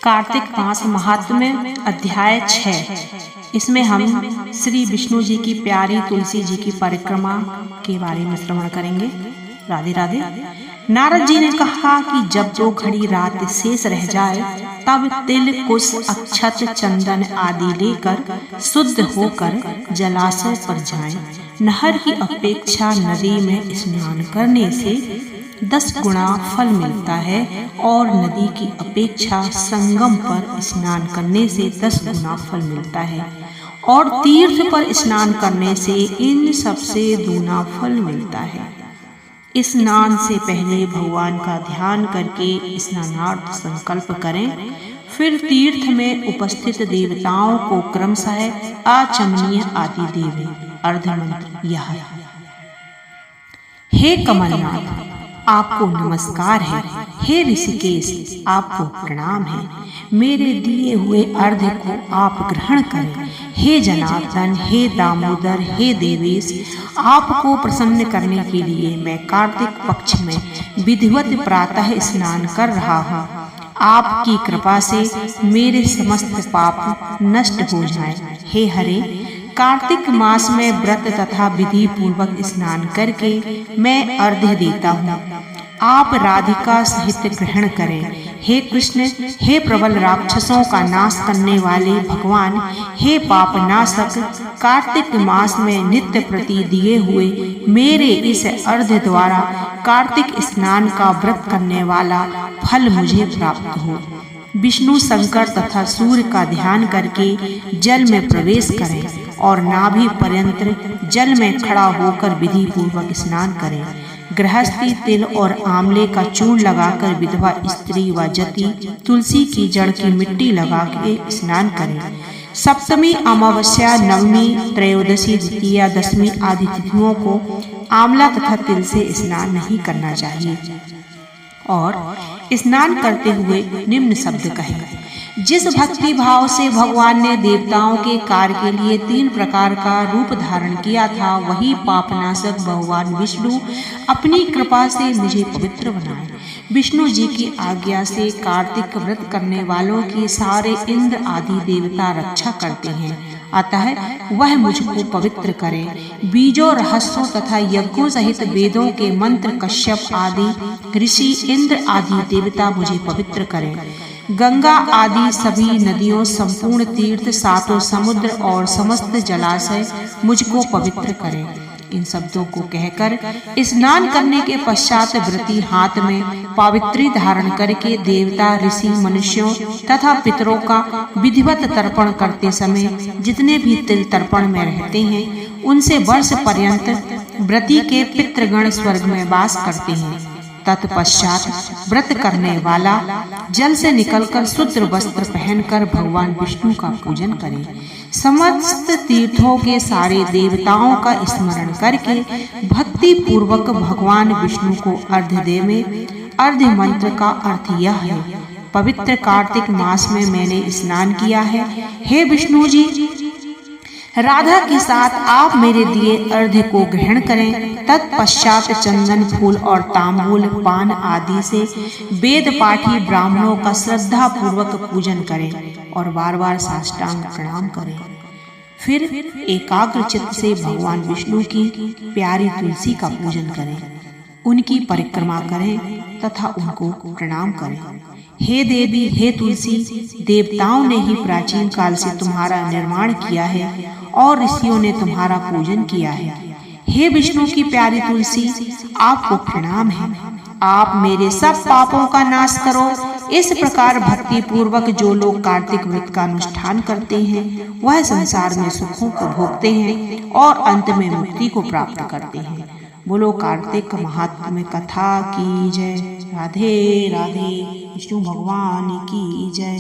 कार्तिक मास महात्म्य अध्याय 6। इसमें हम श्री विष्णु जी की प्यारी तुलसी जी की परिक्रमा के बारे में श्रवण करेंगे। राधे राधे। नारद जी ने कहा कि जब 2 घड़ी रात शेष रह जाए तब तिल, कुश, अक्षत, चंदन आदि लेकर शुद्ध होकर जलाशय पर जाएं। नहर की अपेक्षा नदी में स्नान करने से 10 गुना फल मिलता है और नदी की अपेक्षा संगम पर स्नान करने से 10 गुना फल मिलता है और तीर्थ पर स्नान करने से इन सबसे दूना फल मिलता है। स्नान से पहले भगवान का ध्यान करके स्नानार्थ संकल्प करें। फिर तीर्थ में उपस्थित देवताओं को क्रमशः आचमनीय आदि देवें। अर्ध मंत्र यह है। हे कमलनाथ, आपको नमस्कार है। हे ऋषिकेश, आपको प्रणाम है। मेरे दिए हुए अर्घ्य को आप ग्रहण करें। हे जनार्दन, हे दामोदर, हे देवेश, आपको प्रसन्न करने के लिए मैं कार्तिक पक्ष में विधिवत प्रातः स्नान कर रहा हूँ। आपकी कृपा से मेरे समस्त पाप नष्ट हो जाएं। हे हरे, कार्तिक मास में व्रत तथा विधि पूर्वक स्नान करके मैं अर्घ्य देता हूँ। आप राधिका सहित ग्रहण करें। हे कृष्ण, हे प्रबल राक्षसों का नाश करने वाले भगवान, हे पापनाशक, कार्तिक मास में नित्य प्रति दिए हुए मेरे इस अर्घ्य द्वारा कार्तिक स्नान का व्रत करने वाला फल मुझे प्राप्त हो। विष्णु, शंकर तथा सूर्य का ध्यान करके जल में प्रवेश करें और नाभि पर्यंत जल में खड़ा होकर विधि पूर्वक स्नान करें। गृहस्थी तिल और आंवले का चूर्ण लगाकर विधवा स्त्री व जति तुलसी की जड़ की मिट्टी लगा के स्नान करें। सप्तमी, अमावस्या, नवमी, त्रयोदशी, द्वितीया, दशमी आदि तिथियों को आंवला तथा तिल से स्नान नहीं करना चाहिए और स्नान करते हुए निम्न शब्द कहें। जिस भक्ति भाव से भगवान ने देवताओं के कार्य के लिए 3 प्रकार का रूप धारण किया था, वही पापनाशक भगवान विष्णु अपनी कृपा से मुझे पवित्र बनाए। विष्णु जी की आज्ञा से कार्तिक व्रत करने वालों की सारे इंद्र आदि देवता रक्षा करते हैं, अतः वह मुझको पवित्र करे। बीजों, रहस्यों तथा यज्ञों सहित वेदों के मंत्र कश्यप आदि ऋषि, इंद्र आदि देवता मुझे पवित्र करें। गंगा आदि सभी नदियों, संपूर्ण तीर्थ, 7 समुद्र और समस्त जलाशय मुझको पवित्र करें। इन शब्दों को कहकर स्नान करने के पश्चात व्रती हाथ में पावित्री धारण करके देवता, ऋषि, मनुष्यों तथा पितरों का विधिवत तर्पण करते समय जितने भी तिल तर्पण में रहते हैं, उनसे वर्ष पर्यंत व्रती के पितृगण स्वर्ग में वास करते हैं। तत्पश्चात व्रत करने वाला जल से निकलकर शुद्ध वस्त्र पहनकर भगवान विष्णु का पूजन करे। समस्त तीर्थों के सारे देवताओं का स्मरण करके भक्ति पूर्वक भगवान विष्णु को अर्घ्य देवे। अर्घ्य मंत्र का अर्थ यह है। पवित्र कार्तिक मास में मैंने स्नान किया है। हे विष्णु जी, राधा के साथ आप मेरे दिए अर्घ्य को ग्रहण करें। तत्पश्चात चंदन, फूल और तांबूल, पान आदि से वेद पाठी ब्राह्मणों का श्रद्धा पूर्वक पूजन करें और बार बार साष्टांग प्रणाम करें। फिर एकाग्र चित्त से भगवान विष्णु की प्यारी तुलसी का पूजन करें, उनकी परिक्रमा करें तथा उनको प्रणाम करें। हे देवी, हे तुलसी, देवताओं ने ही प्राचीन काल से तुम्हारा निर्माण किया है और ऋषियों ने तुम्हारा पूजन किया है। हे विष्णु की प्यारी तुलसी, आपको प्रणाम है। आप मेरे सब पापों का नाश करो। इस प्रकार भक्ति पूर्वक जो लोग कार्तिक व्रत का अनुष्ठान करते हैं, वह संसार में सुखों को भोगते हैं और अंत में मुक्ति को प्राप्त करते हैं। बोलो कार्तिक महात्म्य कथा की जय। राधे राधे। विष्णु भगवान की जय।